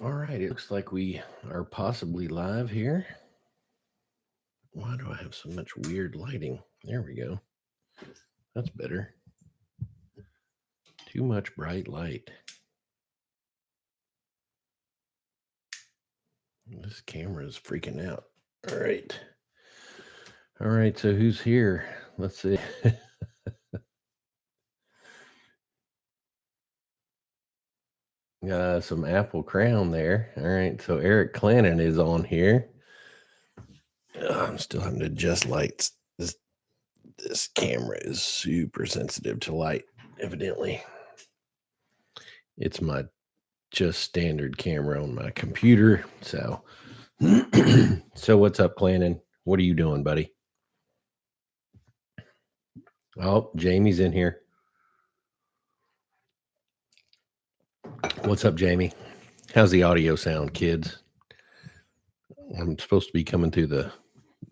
All right, it looks like we are possibly live here. Why do I have so much weird lighting? There we go. That's better. Too much bright light. This camera is freaking out. All right. All right, so who's here? Let's see. Some Apple Crown there. All right, so Eric Clannon is on here. I'm still having to adjust lights. This camera is super sensitive to light, evidently. It's my just standard camera on my computer. So, so what's up, Clannon? What are you doing, buddy? Oh, Jamie's in here. What's up, Jamie? How's the audio sound, kids? I'm supposed to be coming through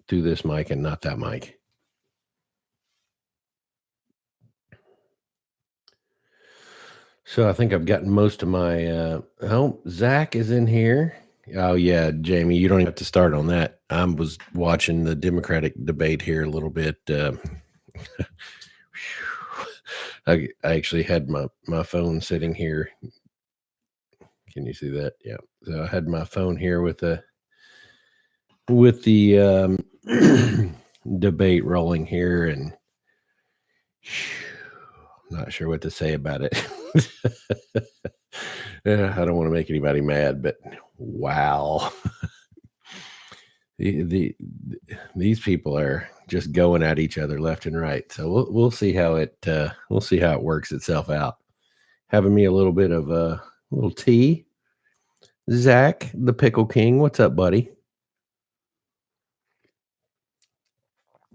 this mic and not that mic. So I think I've gotten most of my. Oh, Zach is in here. Oh yeah, Jamie, you don't even have to start on that. I was watching the Democratic debate here a little bit. I actually had my phone sitting here. Can you see that? Yeah. So I had my phone here with the debate rolling here, and I'm not sure what to say about it. I don't want to make anybody mad, but wow. These people are just going at each other left and right. So we'll see how it works itself out. Having me a little bit of a little tea. Zach, the Pickle King, what's up, buddy?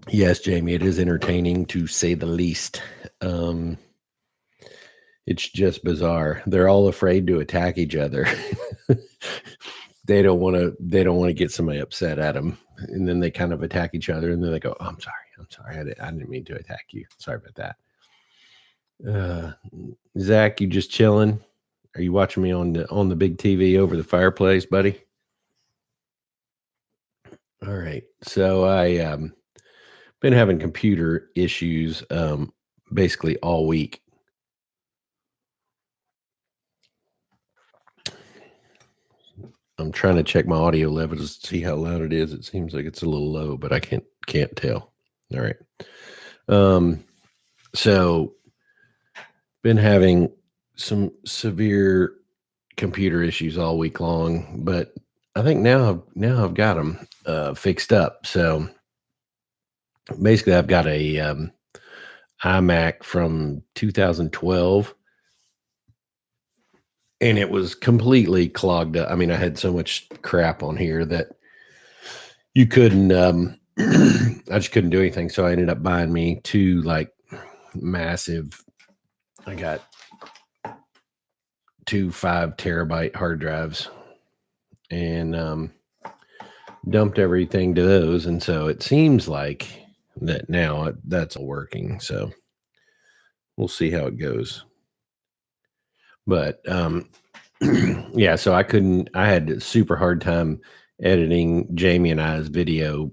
Yes, Jamie, it is entertaining to say the least. It's just bizarre. They're all afraid to attack each other. They don't want to get somebody upset at them, and then they kind of attack each other, and then they go, oh, I'm sorry, I didn't mean to attack you. Sorry about that. Zach, you just chilling? Are you watching me on the big TV over the fireplace, buddy? All right. So I been having computer issues basically all week. I'm trying to check my audio levels to see how loud it is. It seems like it's a little low, but I can't tell. All right. So been having some severe computer issues all week long, but I think now I've got them fixed up. So basically, I've got a iMac from 2012, and it was completely clogged up. I mean, I had so much crap on here that you couldn't. I just couldn't do anything. So I ended up buying me two like massive. I got two 5 terabyte hard drives, and dumped everything to those. And so it seems like that now that's working. So we'll see how it goes. But yeah, so I had a super hard time editing Jamie and I's video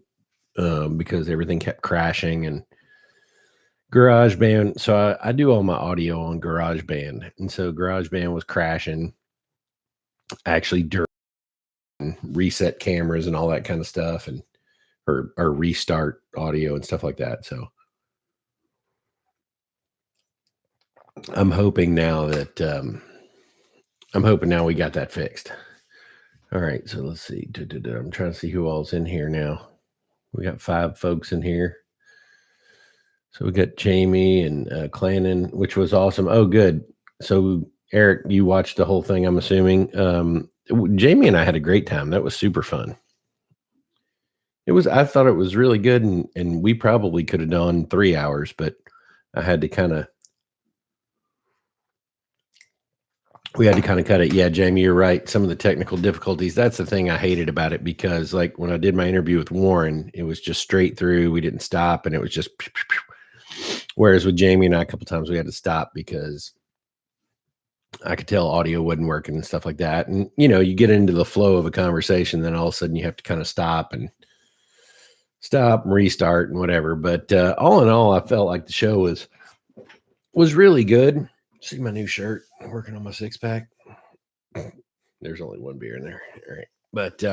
because everything kept crashing, and GarageBand. So I do all my audio on GarageBand, and so GarageBand was crashing actually during reset cameras and all that kind of stuff, and or restart audio and stuff like that. So I'm hoping now we got that fixed. All right, so let's see. I'm trying to see who all's in here now. We got 5 folks in here. So we got Jamie and Clannon, which was awesome. Oh, good. So Eric, you watched the whole thing, I'm assuming. Jamie and I had a great time. That was super fun. I thought it was really good, and we probably could have done 3 hours, but I had to we had to kind of cut it. Yeah, Jamie, you're right. Some of the technical difficulties. That's the thing I hated about it, because like when I did my interview with Warren, it was just straight through. We didn't stop, and it was just. Whereas with Jamie and I, a couple times we had to stop because I could tell audio wasn't working and stuff like that. And, you know, you get into the flow of a conversation, then all of a sudden you have to kind of stop and restart and whatever. But all in all, I felt like the show was really good. See my new shirt, I'm working on my 6-pack. There's only one beer in there. All right. But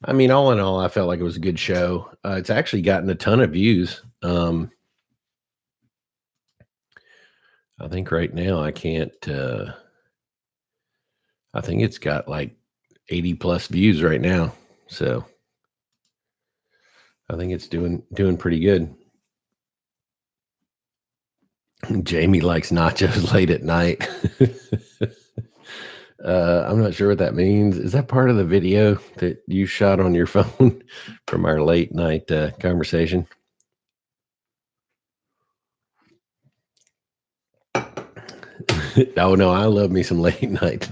I mean, all in all, I felt like it was a good show. It's actually gotten a ton of views. I think right now I can't I think it's got like 80 plus views right now. So I think it's doing pretty good. Jamie likes nachos late at night. I'm not sure what that means. Is that part of the video that you shot on your phone from our late night conversation? Oh no, I love me some late night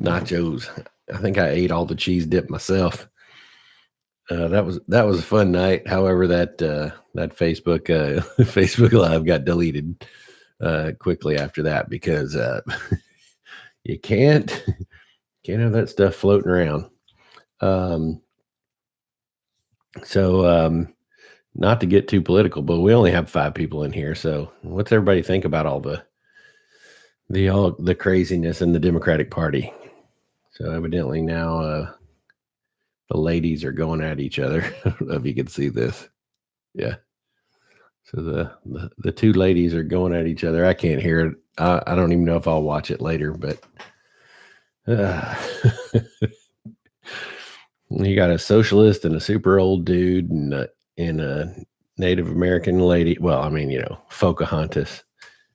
nachos. I think I ate all the cheese dip myself. That was a fun night. However, that Facebook Facebook Live got deleted quickly after that because you can't have that stuff floating around. So not to get too political, but we only have 5 people in here. So what's everybody think about all the craziness in the Democratic Party? So evidently now the ladies are going at each other. I don't know if you can see this. Yeah. So the 2 ladies are going at each other. I can't hear it. I don't even know if I'll watch it later, but you got a socialist and a super old dude and a Native American lady. Well, I mean, you know, Pocahontas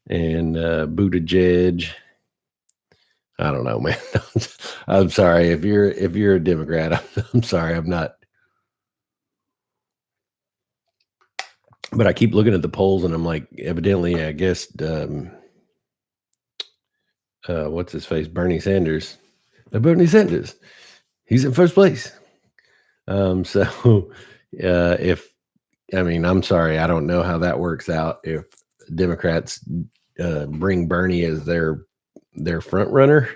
and Buttigieg. I don't know, man. I'm sorry if you're a Democrat. I'm sorry, I'm not. But I keep looking at the polls, and I'm like, evidently, I guess, what's his face, Bernie Sanders. Bernie Sanders, he's in first place. So, if I mean, I'm sorry, I don't know how that works out. If Democrats bring Bernie as their front runner,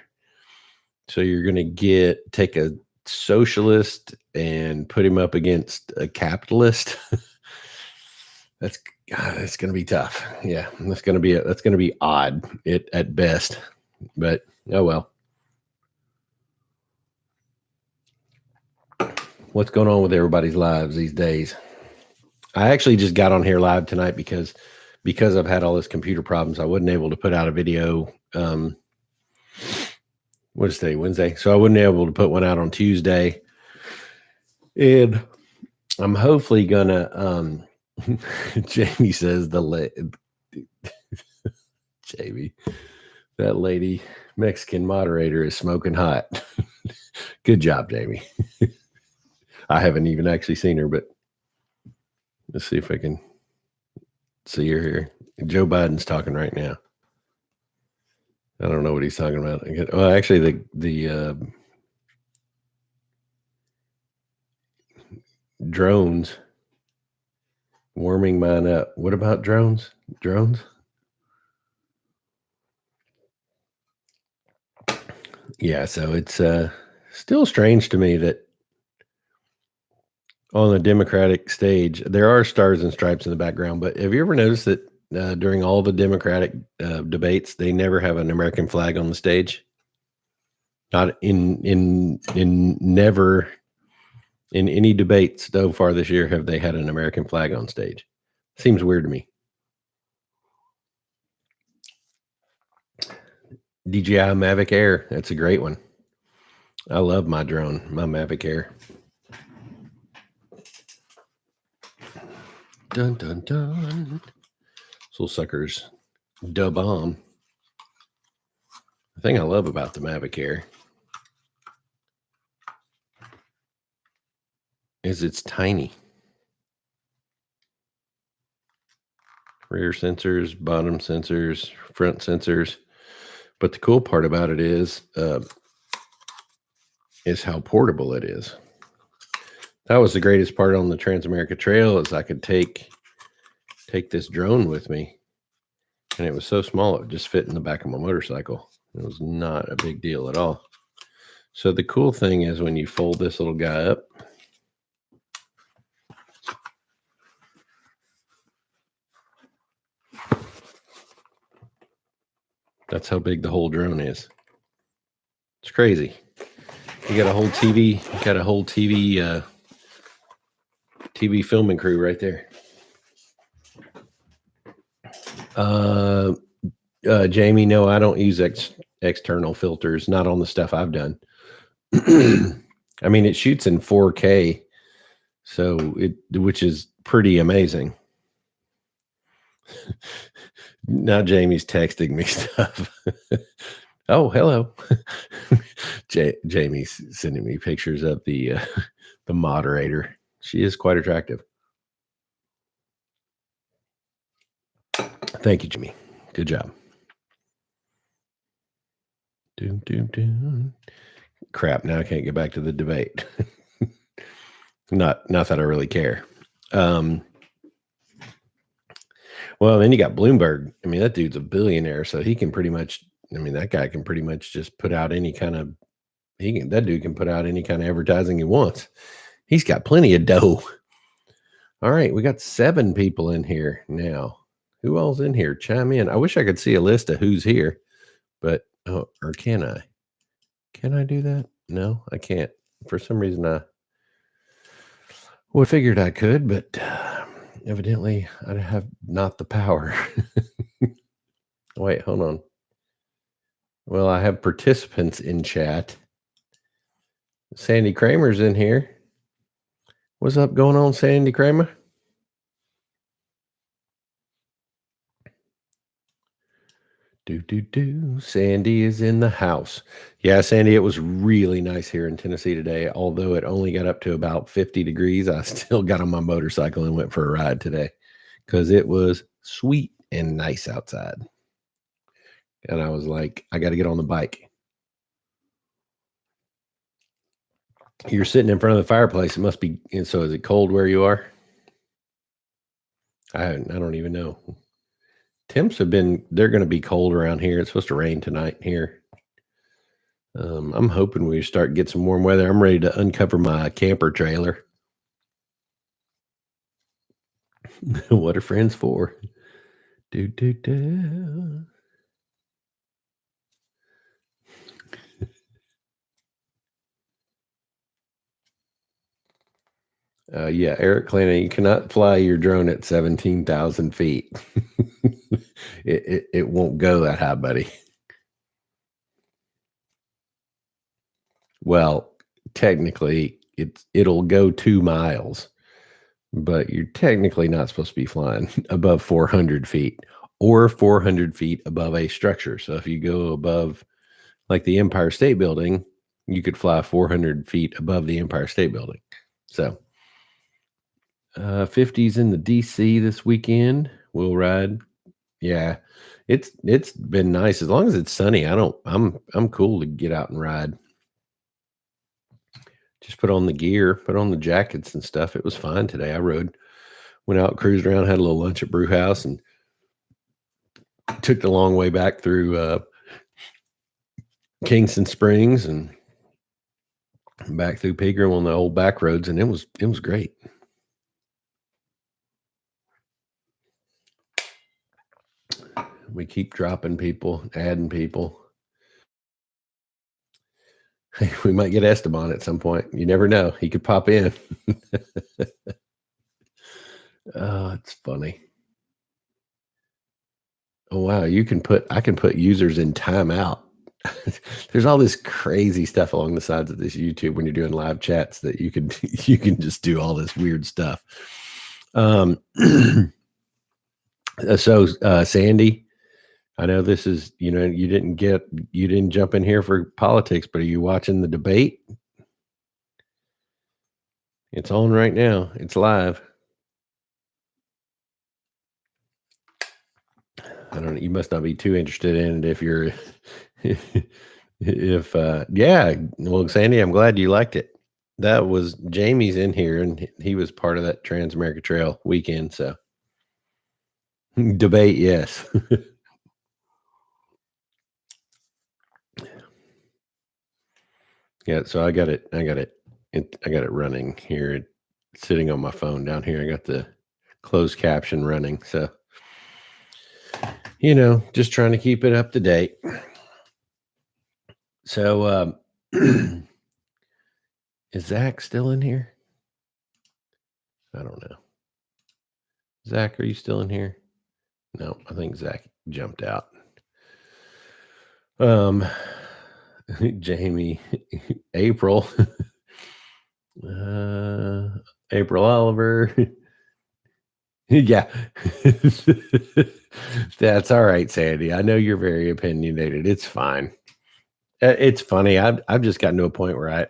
so you're going to take a socialist and put him up against a capitalist. That's going to be tough. Yeah, that's going to be odd at best. But oh well. What's going on with everybody's lives these days? I actually just got on here live tonight because I've had all this computer problems. I wasn't able to put out a video. What is today? Wednesday. So I wasn't able to put one out on Tuesday. And I'm hopefully gonna Jamie says Jamie, that lady Mexican moderator is smoking hot. Good job, Jamie. I haven't even actually seen her, but let's see if I can see her here. Joe Biden's talking right now. I don't know what he's talking about. Well, actually, the drones warming mine up. What about drones? Drones? Yeah, so it's still strange to me that on the Democratic stage, there are stars and stripes in the background, but have you ever noticed that during all the Democratic debates, they never have an American flag on the stage? Not in never in any debates so far this year have they had an American flag on stage. Seems weird to me. DJI Mavic Air, that's a great one. I love my drone, my Mavic Air. Dun dun dun. Soul suckers, da bomb. The thing I love about the Mavic Air is it's tiny. Rear sensors, bottom sensors, front sensors. But the cool part about it is how portable it is. That was the greatest part on the Transamerica Trail is I could take this drone with me And it was so small, it would just fit in the back of my motorcycle. It was not a big deal at all. So the cool thing is when you fold this little guy up, that's how big the whole drone is. It's crazy. You got a whole TV, TV filming crew right there. Jamie, no, I don't use external filters, not on the stuff I've done. I mean, it shoots in 4K, which is pretty amazing. Now Jamie's texting me stuff. Oh, hello. Jamie's sending me pictures of the moderator. She is quite attractive. Thank you, Jimmy. Good job. Crap, now I can't get back to the debate. Not that I really care. Well, then you got Bloomberg. I mean, that dude's a billionaire, so he can pretty much, that guy can pretty much just put out any kind of, that dude can put out any kind of advertising he wants. He's got plenty of dough. All right, we got 7 people in here now. Who all's in here? Chime in. I wish I could see a list of who's here, but, or can I? Can I do that? No, I can't. For some reason, I figured I could, but evidently I have not the power. Wait, hold on. Well, I have participants in chat. Sandy Kramer's in here. What's up going on, Sandy Kramer? Sandy is in the house. Yeah, Sandy, it was really nice here in Tennessee today. Although it only got up to about 50 degrees, I still got on my motorcycle and went for a ride today because it was sweet and nice outside. And I was like, I got to get on the bike. You're sitting in front of the fireplace. It must be. And so is it cold where you are? I don't even know. Temps they're going to be cold around here. It's supposed to rain tonight here. I'm hoping we start to get some warm weather. I'm ready to uncover my camper trailer. What are friends for? Yeah, Eric Clancy, you cannot fly your drone at 17,000 feet. It won't go that high, buddy. Well, technically, it'll go 2 miles, but you're technically not supposed to be flying above 400 feet or 400 feet above a structure. So if you go above, like the Empire State Building, you could fly 400 feet above the Empire State Building. So 50s in the DC this weekend. We'll ride. Yeah, it's been nice as long as it's sunny. I'm cool to get out and ride. Just put on the gear, put on the jackets and stuff. It was fine today. I went out, cruised around, had a little lunch at Brew House, and took the long way back through Kingston Springs and back through Pegram on the old back roads, and it was great. We keep dropping people, adding people. We might get Esteban at some point. You never know. He could pop in. Oh, it's funny. Oh, wow. I can put users in timeout. There's all this crazy stuff along the sides of this YouTube when you're doing live chats that you can just do all this weird stuff. So Sandy, I know this is, you didn't jump in here for politics, but are you watching the debate? It's on right now. It's live. I don't know. You must not be too interested in it if you're, yeah. Well, Sandy, I'm glad you liked it. That was Jamie's in here and he was part of that Trans America Trail weekend. So debate. Yes. Yeah, so I got it. I got it running here, sitting on my phone down here. I got the closed caption running. So, just trying to keep it up to date. So, is Zach still in here? I don't know. Zach, are you still in here? No, I think Zach jumped out. Jamie, April, April Oliver. Yeah. That's all right, Sandy. I know you're very opinionated. It's fine. It's funny. I've just gotten to a point where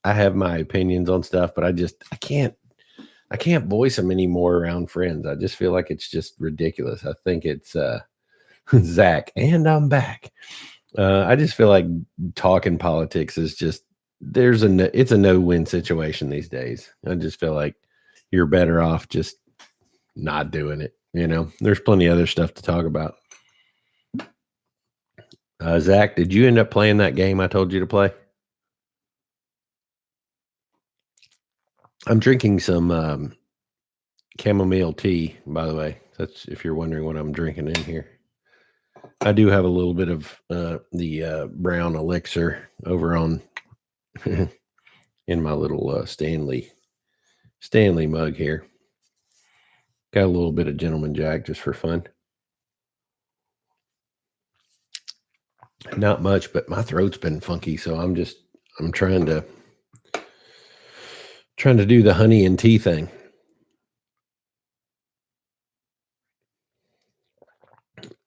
I have my opinions on stuff, but I can't voice them anymore around friends. I just feel like it's just ridiculous. I think it's Zach, and I'm back. I just feel like talking politics is just it's a no-win situation these days. I just feel like you're better off just not doing it. There's plenty of other stuff to talk about. Zach, did you end up playing that game I told you to play? I'm drinking some chamomile tea, by the way. That's if you're wondering what I'm drinking in here. I do have a little bit of the brown elixir over on in my little Stanley mug here. Got a little bit of Gentleman Jack just for fun. Not much, but my throat's been funky, so I'm trying to do the honey and tea thing.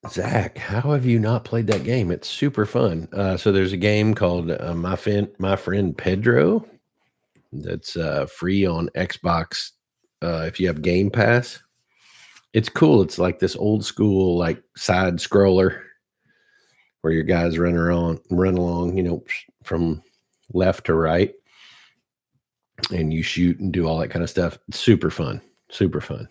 Zach, how have you not played that game? It's super fun. So there's a game called My Friend Pedro that's free on Xbox if you have Game Pass. It's cool. It's like this old school like side scroller where your guys run along, from left to right, and you shoot and do all that kind of stuff. It's super fun. Super fun.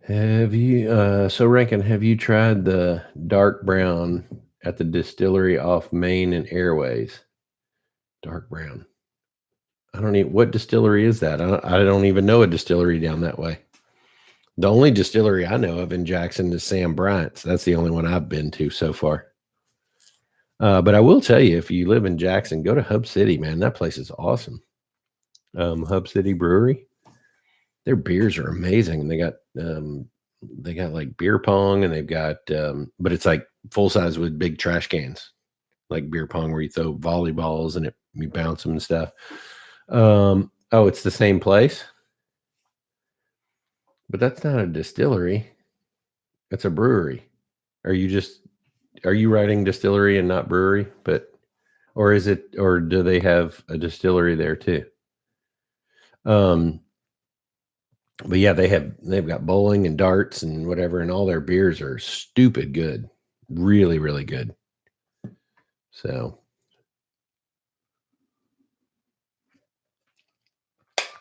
Have you Rankin, have you tried the dark brown at the distillery off Main and Airways? Dark brown. What distillery is that? I don't even know a distillery down that way. The only distillery I know of in Jackson is Sam Bryant's. That's the only one I've been to so far. But I will tell you, if you live in Jackson, go to Hub City, man. That place is awesome. Hub City Brewery. Their beers are amazing. They got like beer pong, and they've got but it's like full size with big trash cans, like beer pong where you throw volleyballs and you bounce them and stuff. Oh, it's the same place, but that's not a distillery. It's a brewery. Are you writing distillery and not brewery? Or do they have a distillery there too? But yeah, they've got bowling and darts and whatever, and all their beers are stupid good. Really, really good. So,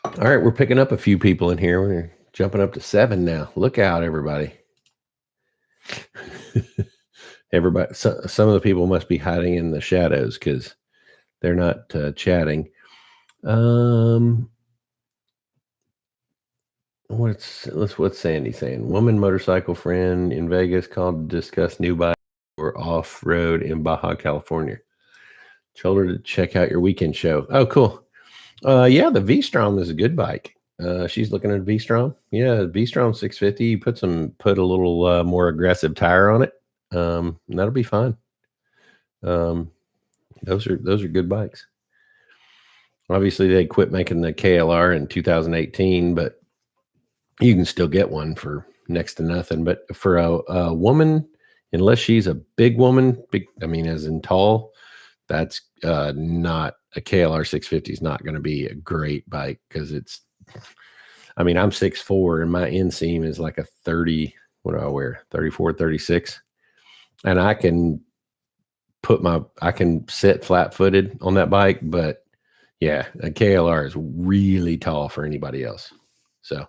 all right, we're picking up a few people in here. We're jumping up to 7 now. Look out, everybody. Everybody, some of the people must be hiding in the shadows because they're not chatting. What's Sandy saying? Woman motorcycle friend in Vegas called to discuss new bike or off road in Baja California. Told her to check out your weekend show. Oh, cool. Yeah, the V-Strom is a good bike. She's looking at V-Strom. Yeah, V-Strom 650. You put a little more aggressive tire on it. That'll be fine. Those are good bikes. Obviously, they quit making the KLR in 2018, but you can still get one for next to nothing. But for a woman, unless she's a big woman, as in tall, that's not a KLR 650 is not going to be a great bike because I'm 6'4" and my inseam is like a 30. What do I wear? 34, 36. And I can sit flat footed on that bike, but yeah, a KLR is really tall for anybody else. So,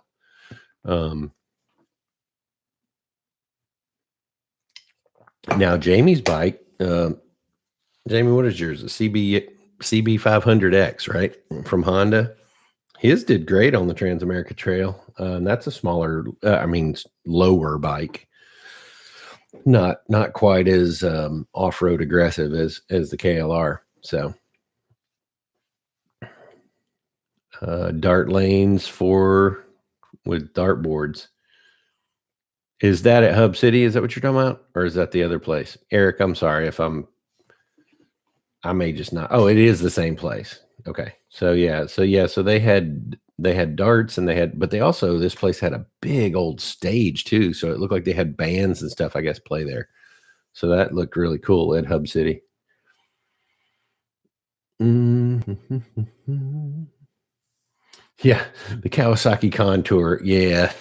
now Jamie's bike Jamie, what is yours? A CB500X, right? From Honda. His did great on the Transamerica Trail. And that's a smaller, lower bike. Not quite as off-road aggressive as the KLR. So dart lanes with dart boards. Is that at Hub City? Is that what you're talking about? Or is that the other place? Eric, I'm sorry if I may just not. Oh, it is the same place. Okay. So they had darts and but this place had a big old stage too. So it looked like they had bands and stuff, I guess, play there. So that looked really cool at Hub City. Mm-hmm. Yeah, the Kawasaki Contour. Yeah,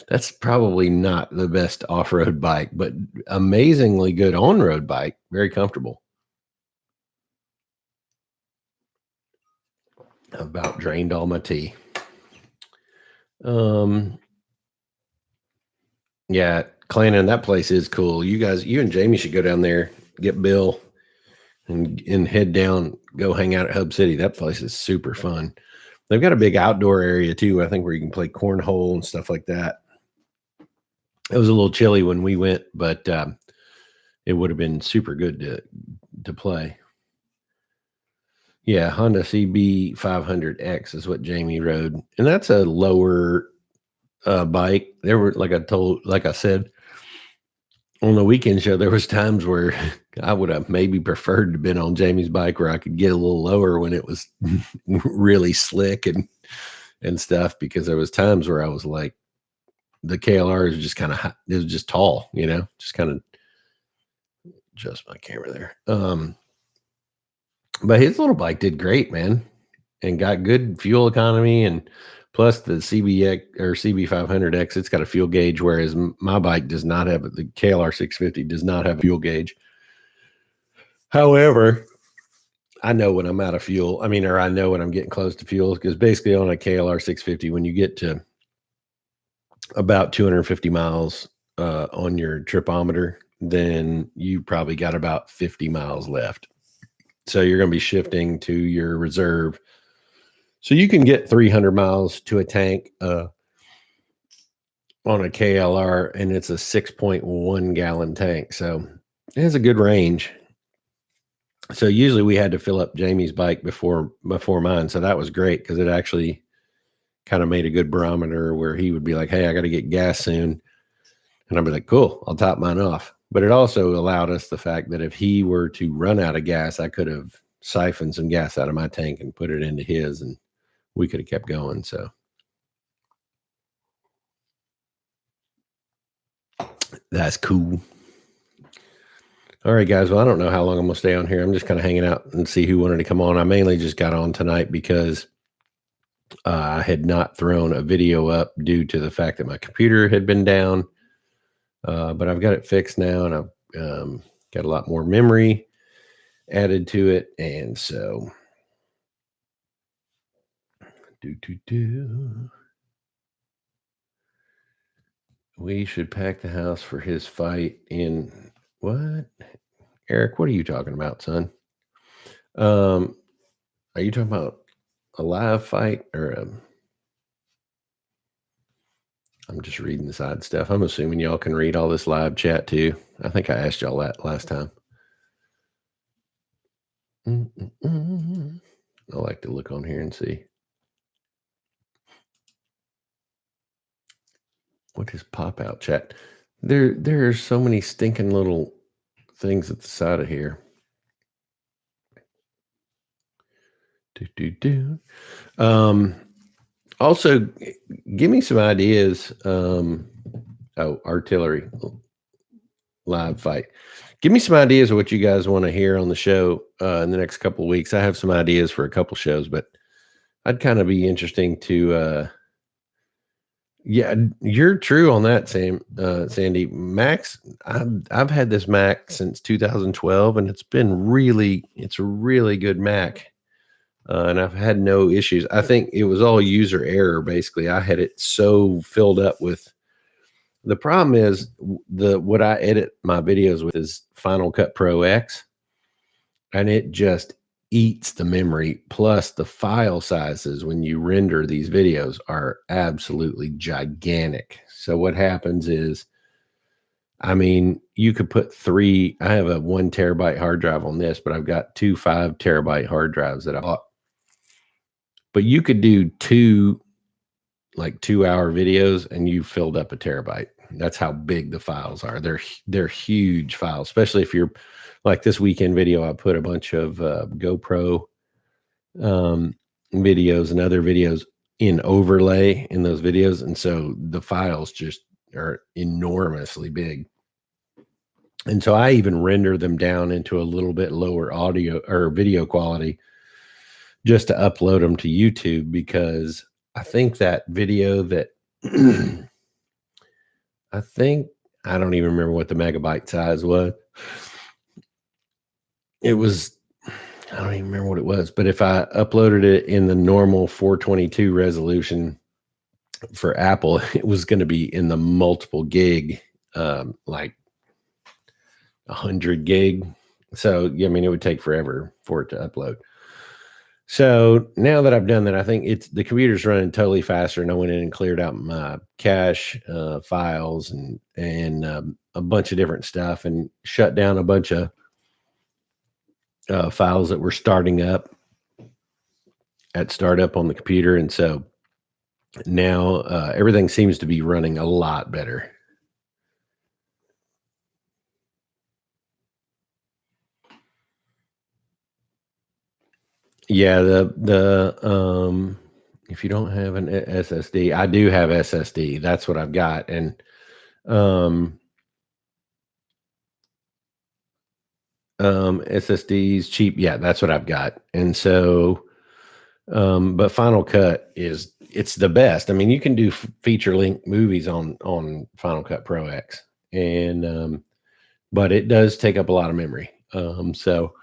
that's probably not the best off-road bike, but amazingly good on-road bike. Very comfortable. I've about drained all my tea. Yeah, Clannon, that place is cool. You and Jamie should go down there, get Bill, and head down, go hang out at Hub City. That place is super fun. They've got a big outdoor area too, I think, where you can play cornhole and stuff like that. It was a little chilly when we went, but it would have been super good to play. Yeah, Honda CB500X is what Jamie rode, and that's a lower bike. There were, like I said, on the weekend show, there was times where I would have maybe preferred to have been on Jamie's bike where I could get a little lower when it was really slick and stuff, because there was times where I was like, the KLR is just kind of, it was just tall, just kind of adjust my camera there. But his little bike did great, man, and got good fuel economy, and plus the CBX or CB500X, it's got a fuel gauge, whereas my bike does not have it. The KLR 650 does not have a fuel gauge. However, I know when I'm out of fuel. Or I know when I'm getting close to fuel, because basically on a KLR 650, when you get to about 250 miles on your tripometer, then you probably got about 50 miles left. So you're going to be shifting to your reserve. So you can get 300 miles to a tank on a KLR, and it's a 6.1 gallon tank. So it has a good range. So usually we had to fill up Jamie's bike before mine. So that was great, because it actually kind of made a good barometer where he would be like, hey, I got to get gas soon. And I'd be like, cool, I'll top mine off. But it also allowed us the fact that if he were to run out of gas, I could have siphoned some gas out of my tank and put it into his, and we could have kept going. So that's cool. All right, guys. Well, I don't know how long I'm going to stay on here. I'm just kind of hanging out and see who wanted to come on. I mainly just got on tonight because I had not thrown a video up due to the fact that my computer had been down. But I've got it fixed now, and I've got a lot more memory added to it. And so we should pack the house for his fight in what? Eric, what are you talking about, son? Are you talking about a live fight or I'm just reading the side stuff. I'm assuming y'all can read all this live chat too. I think I asked y'all that last time. I like to look on here and see. What is pop out chat? There are so many stinking little things at the side of here. Also, give me some ideas. Artillery live fight. Give me some ideas of what you guys want to hear on the show in the next couple of weeks. I have some ideas for a couple shows, but I'd kind of be interesting to. Yeah, you're true on that, Sandy. Max, I've had this Mac since 2012, and it's a really good Mac. And I've had no issues. I think it was all user error. Basically, I had it so filled up with The problem is what I edit my videos with is Final Cut Pro X, and it just eats the memory. Plus, the file sizes when you render these videos are absolutely gigantic. So what happens is, I mean, you could put I have a 1 terabyte hard drive on this, but I've got 2 5 terabyte hard drives that I bought. But you could do 2 like 2-hour videos and you filled up a terabyte. That's how big the files are. They're huge files, especially if you're like this weekend video. I put a bunch of GoPro videos and other videos in overlay in those videos, and so the files just are enormously big. And so I even render them down into a little bit lower audio or video quality just to upload them to YouTube, because I think that video that I don't even remember what the megabyte size was. It was, I don't even remember what it was, but if I uploaded it in the normal 422 resolution for Apple, it was going to be in the multiple gig, like 100 gig. So, yeah, I mean, it would take forever for it to upload. So now that I've done that, I think the computer's running totally faster, and I went in and cleared out my cache files and a bunch of different stuff, and shut down a bunch of files that were starting up at startup on the computer. And so now everything seems to be running a lot better. Yeah, if you don't have an SSD, I do have SSD. That's what I've got. And SSDs cheap. Yeah, that's what I've got. And so but Final Cut it's the best. I mean, you can do feature length movies on Final Cut Pro X, and but it does take up a lot of memory. So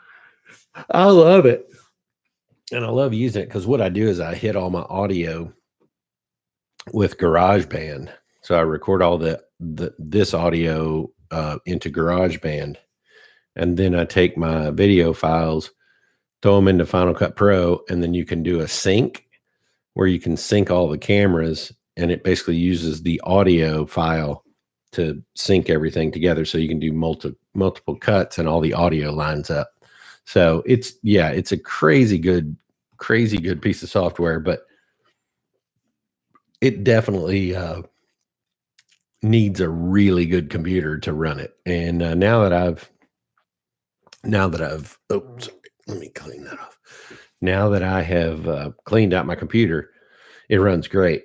I love it, and I love using it, because what I do is I hit all my audio with GarageBand. So I record all this audio into GarageBand, and then I take my video files, throw them into Final Cut Pro, and then you can do a sync where you can sync all the cameras, and it basically uses the audio file to sync everything together. So you can do multiple cuts and all the audio lines up. So it's a crazy good piece of software, but it definitely needs a really good computer to run it. And now that I've let me clean that off. Now that I have cleaned out my computer, it runs great.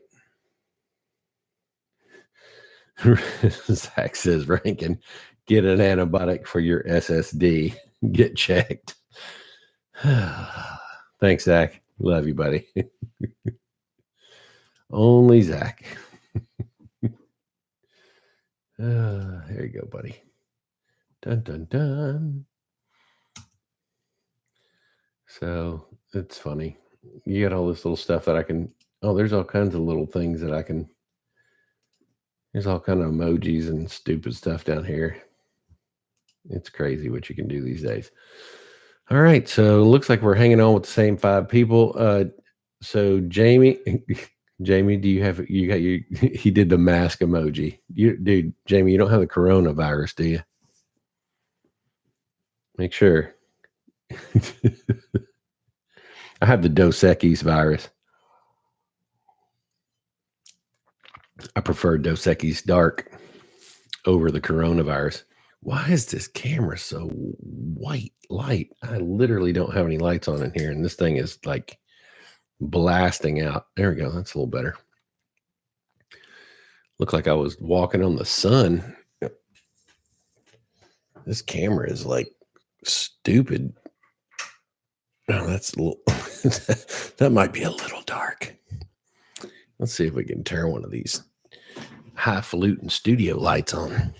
Zach says, Rankin, get an antibiotic for your SSD. Get checked. Thanks, Zach. Love you, buddy. Only Zach. There you go, buddy. Dun, dun, dun. So it's funny. You got all this little stuff that I can, there's all kinds of little things that I can, there's all kind of emojis and stupid stuff down here. It's crazy what you can do these days. All right. So it looks like we're hanging on with the same 5 people. So Jamie, do you got he did the mask emoji. Dude, Jamie, you don't have the coronavirus, do you? Make sure. I have the Dos Equis virus. I prefer Dos Equis dark over the coronavirus. Why is this camera so white light? I literally don't have any lights on in here, and this thing is like blasting out. There we go. That's a little better. Looked like I was walking on the sun. This camera is like stupid. Oh, that's a little that might be a little dark. Let's see if we can turn one of these highfalutin studio lights on.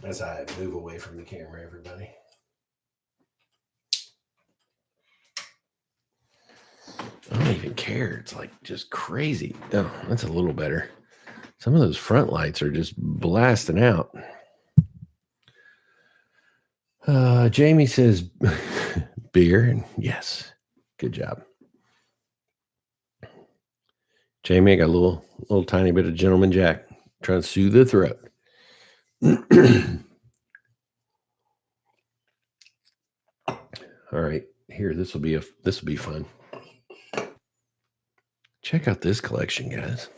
As I move away from the camera, everybody. I don't even doesn't care. It's like just crazy. Oh, that's a little better. Some of those front lights are just blasting out. Jamie says beer. And yes, good job. Jamie, I got a little tiny bit of Gentleman Jack trying to soothe the throat. All right, here, this will be fun. Check out this collection, guys.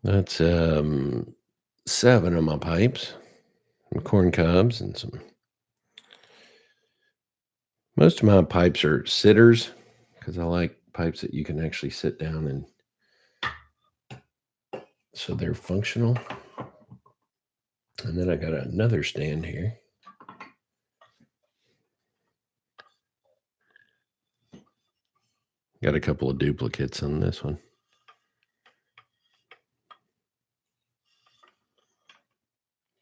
That's 7 of my pipes, some corn cobs, and some. Most of my pipes are sitters because I like pipes that you can actually sit down and so they're functional. And then I got another stand here. Got a couple of duplicates on this one.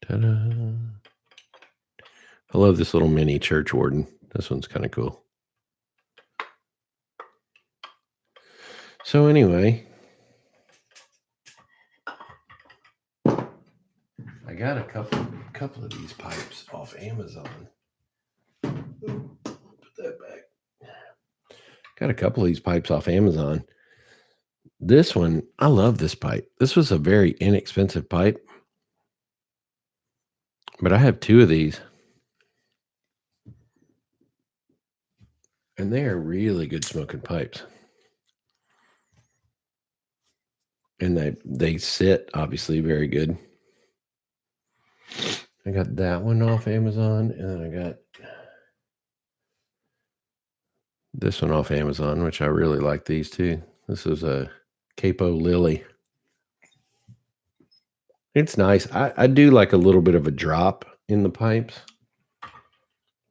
Ta-da. I love this little mini church warden. This one's kind of cool. So anyway, I got a couple of these pipes off Amazon. Put that back. Got a couple of these pipes off Amazon. This one, I love this pipe. This was a very inexpensive pipe. But I have 2 of these. And they are really good smoking pipes. And they sit obviously very good. I got that one off Amazon, and then I got this one off Amazon, which I really like these too. This is a Capo Lily. It's nice. I do like a little bit of a drop in the pipes.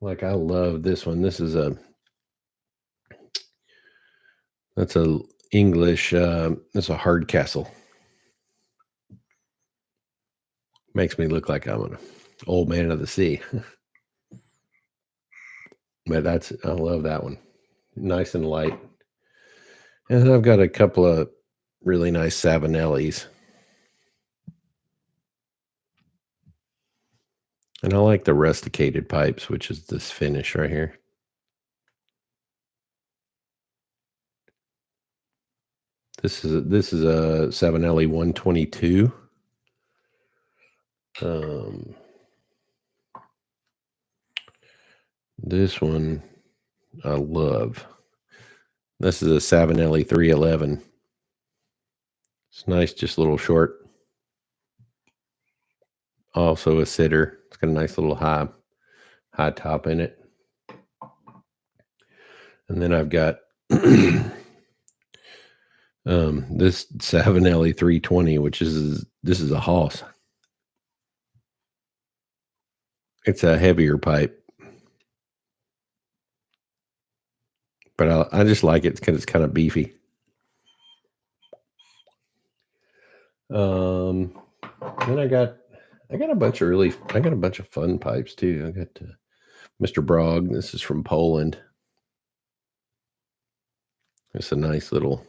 Like I love this one. This is that's a English, that's a Hardcastle. Makes me look like I'm an old man of the sea. But I love that one. Nice and light. And then I've got a couple of really nice Savinellis. And I like the rusticated pipes, which is this finish right here. This is a Savinelli 122. This one I love. This is a Savinelli 311. It's nice, just a little short. Also a sitter. It's got a nice little high top in it. And then I've got this Savinelli 320, this is a Hoss. It's a heavier pipe. But I just like it because it's kind of beefy. Then I got a bunch of fun pipes too. I got Mr. Brog. This is from Poland. It's a nice little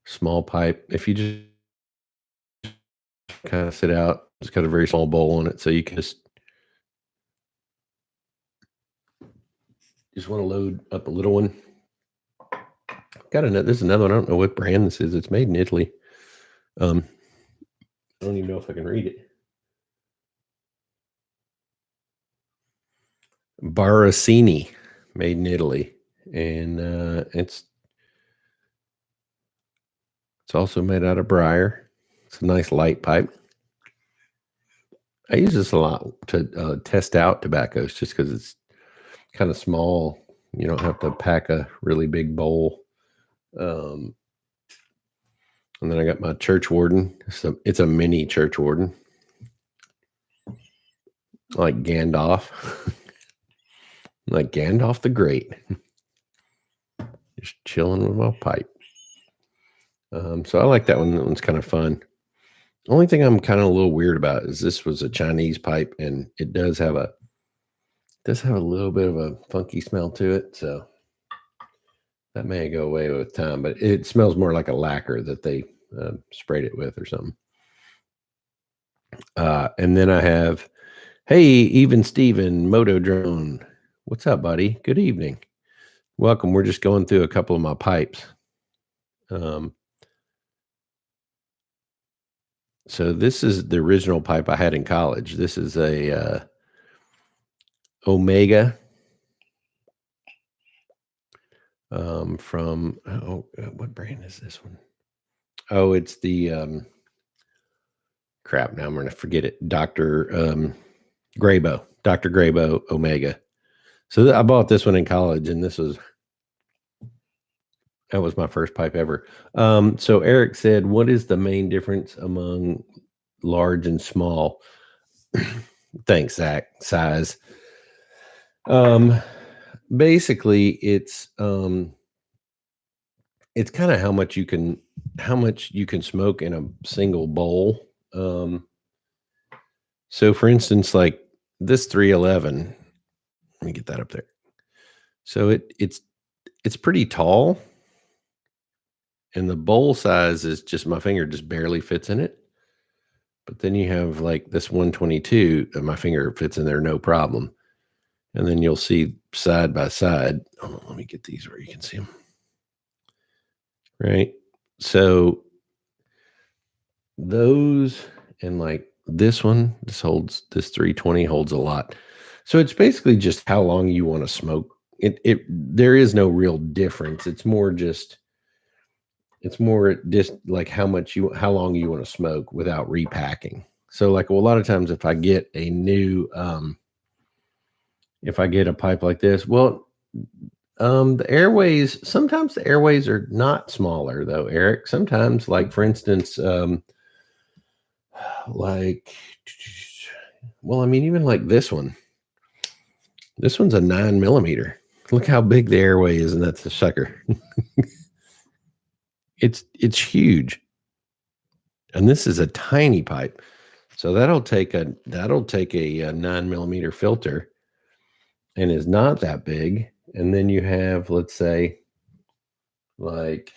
small pipe. If you just kind of sit out, it's got a very small bowl on it, so you can just want to load up a little one. There's another one. I don't know what brand this is. It's made in Italy. I don't even know if I can read it. Barasini, made in Italy, and it's also made out of briar. It's a nice light pipe. I use this a lot to test out tobaccos, just because it's kind of small. You don't have to pack a really big bowl. And then I got my church warden. It's a mini church warden, like Gandalf. Like Gandalf the Great. Just chilling with my pipe. So I like that one. That one's kind of fun. Only thing I'm kind of a little weird about is this was a Chinese pipe, and it does have a little bit of a funky smell to it. So that may go away with time, but it smells more like a lacquer that they sprayed it with or something. And then I have, hey, even Steven, Moto Drone. What's up, buddy? Good evening. Welcome. We're just going through a couple of my pipes. Um, so this is the original pipe I had in college. This is a Omega from what brand is this one? Oh, it's the crap. Now I'm going to forget it. Dr. Graybo, Dr. Graybo Omega. So I bought this one in college, and that was my first pipe ever. So Eric said, "What is the main difference among large and small?" Thanks, Zach. Size. Basically, it's kind of how much you can smoke in a single bowl. So for instance, like this 311, let me get that up there. So it's pretty tall, and the bowl size is just my finger just barely fits in it. But then you have like this 122, and my finger fits in there no problem. And then you'll see side by side. Oh, let me get these where you can see them. Right. So those, and like this one, this 320 holds a lot. So it's basically just how long you want to smoke. There is no real difference. It's more just like how long you want to smoke without repacking. So like a lot of times if I get a new if I get a pipe like this, well, sometimes the airways are not smaller though, Eric. Sometimes, like for instance, like, well, I mean, even like this one's a 9 mm. Look how big the airway is, and that's the sucker. It's huge, and this is a tiny pipe. So that'll take a 9 mm filter, and is not that big. And then you have, let's say, like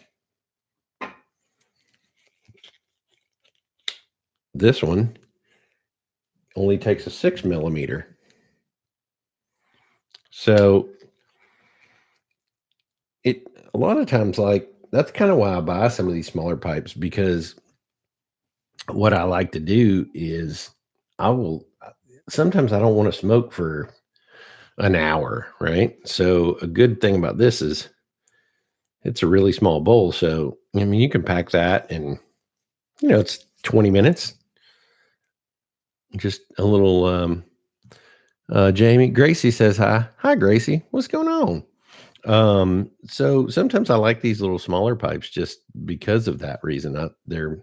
this one only takes a 6 mm. So a lot of times, like that's kind of why I buy some of these smaller pipes, because what I like to do is sometimes I don't want to smoke for an hour, right? So a good thing about this is it's a really small bowl. So I mean, you can pack that, and it's 20 minutes. Just a little. Jamie Gracie says hi. Hi, Gracie. What's going on? So sometimes I like these little smaller pipes just because of that reason.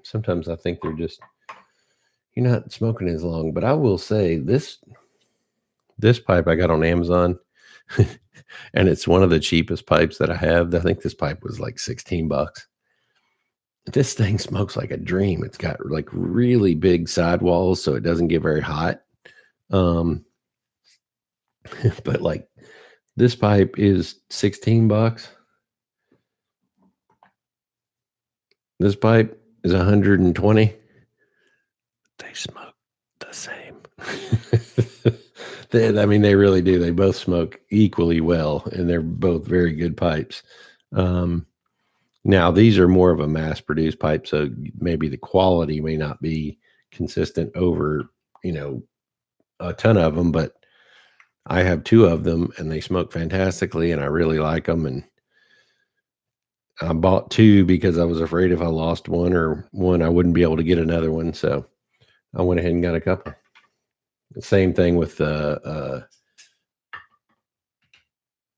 Sometimes I think they're just, you're not smoking as long. But I will say this pipe I got on Amazon, and it's one of the cheapest pipes that I have. I think this pipe was like $16. This thing smokes like a dream. It's got like really big sidewalls, so it doesn't get very hot. But like this pipe is $16. This pipe is 120. They smoke the same. They really do. They both smoke equally well, and they're both very good pipes. Now these are more of a mass-produced pipe, so maybe the quality may not be consistent over, a ton of them, but I have 2 of them, and they smoke fantastically, and I really like them. And I bought 2 because I was afraid if I lost one, I wouldn't be able to get another one. So I went ahead and got a couple. The same thing with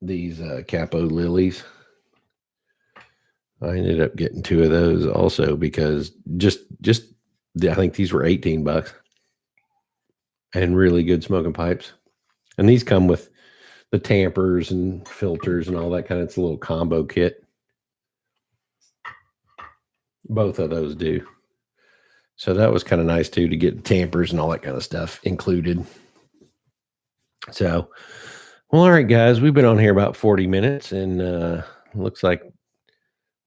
these Capo lilies. I ended up getting 2 of those also because I think these were $18 and really good smoking pipes. And these come with the tampers and filters and all that kind of. It's a little combo kit. Both of those do. So that was kind of nice too, to get tampers and all that kind of stuff included. So, well, all right, guys, we've been on here about 40 minutes, and looks like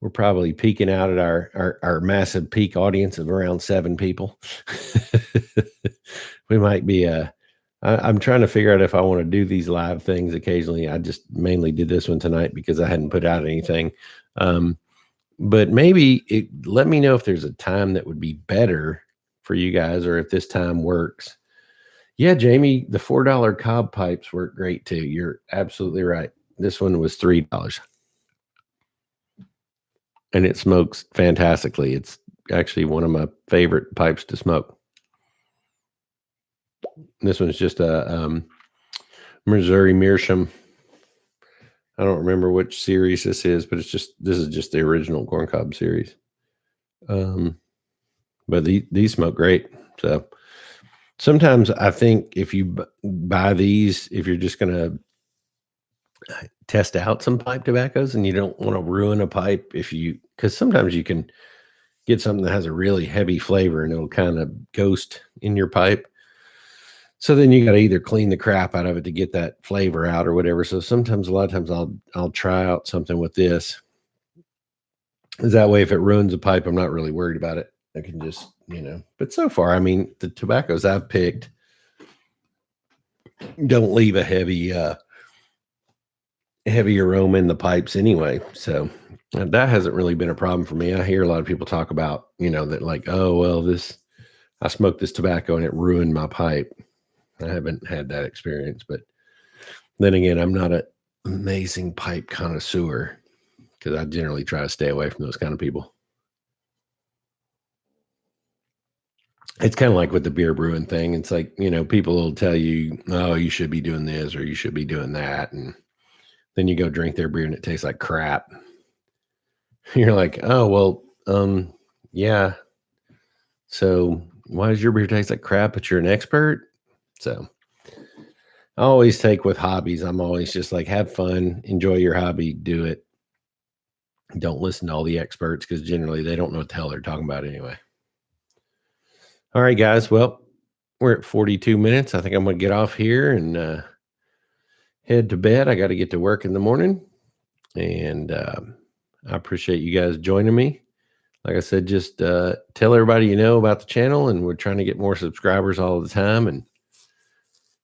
we're probably peaking out at our massive peak audience of around 7 people. We might be I'm trying to figure out if I want to do these live things occasionally. I just mainly did this one tonight because I hadn't put out anything. But maybe let me know if there's a time that would be better for you guys, or if this time works. Yeah, Jamie, the $4 cob pipes work great too. You're absolutely right. This one was $3. And it smokes fantastically. It's actually one of my favorite pipes to smoke. This one's just a Missouri Meerschaum. I don't remember which series this is, but this is just the original corncob series. But these smoke great. So sometimes I think if you buy these, if you're just going to test out some pipe tobaccos and you don't want to ruin a pipe, because sometimes you can get something that has a really heavy flavor and it'll kind of ghost in your pipe. So then you got to either clean the crap out of it to get that flavor out or whatever. So a lot of times I'll try out something with this. Is that way, if it ruins a pipe, I'm not really worried about it. I can just, but so far, I mean, the tobaccos I've picked don't leave a heavy aroma in the pipes anyway. So that hasn't really been a problem for me. I hear a lot of people talk about, that like, oh, well, I smoked this tobacco and it ruined my pipe. I haven't had that experience, but then again, I'm not an amazing pipe connoisseur, because I generally try to stay away from those kind of people. It's kind of like with the beer brewing thing. It's like, people will tell you, oh, you should be doing this or you should be doing that. And then you go drink their beer and it tastes like crap. You're like, oh, well, yeah. So why does your beer taste like crap, but you're an expert? So I always take with hobbies. I'm always just like, have fun, enjoy your hobby, do it. Don't listen to all the experts, because generally they don't know what the hell they're talking about anyway. All right, guys. Well, we're at 42 minutes. I think I'm going to get off here and head to bed. I got to get to work in the morning. And I appreciate you guys joining me. Like I said, just tell everybody you know about the channel, and we're trying to get more subscribers all the time. And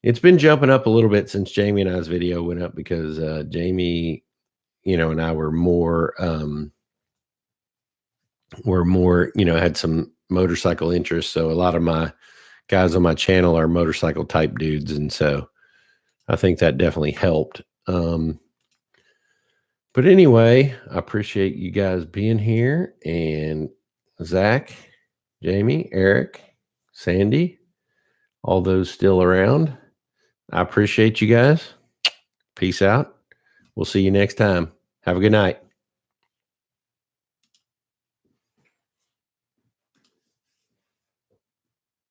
it's been jumping up a little bit since Jamie and I's video went up, because Jamie, and I were more, had some motorcycle interest. So a lot of my guys on my channel are motorcycle type dudes. And so I think that definitely helped. But anyway, I appreciate you guys being here, and Zach, Jamie, Eric, Sandy, all those still around. I appreciate you guys. Peace out. We'll see you next time. Have a good night.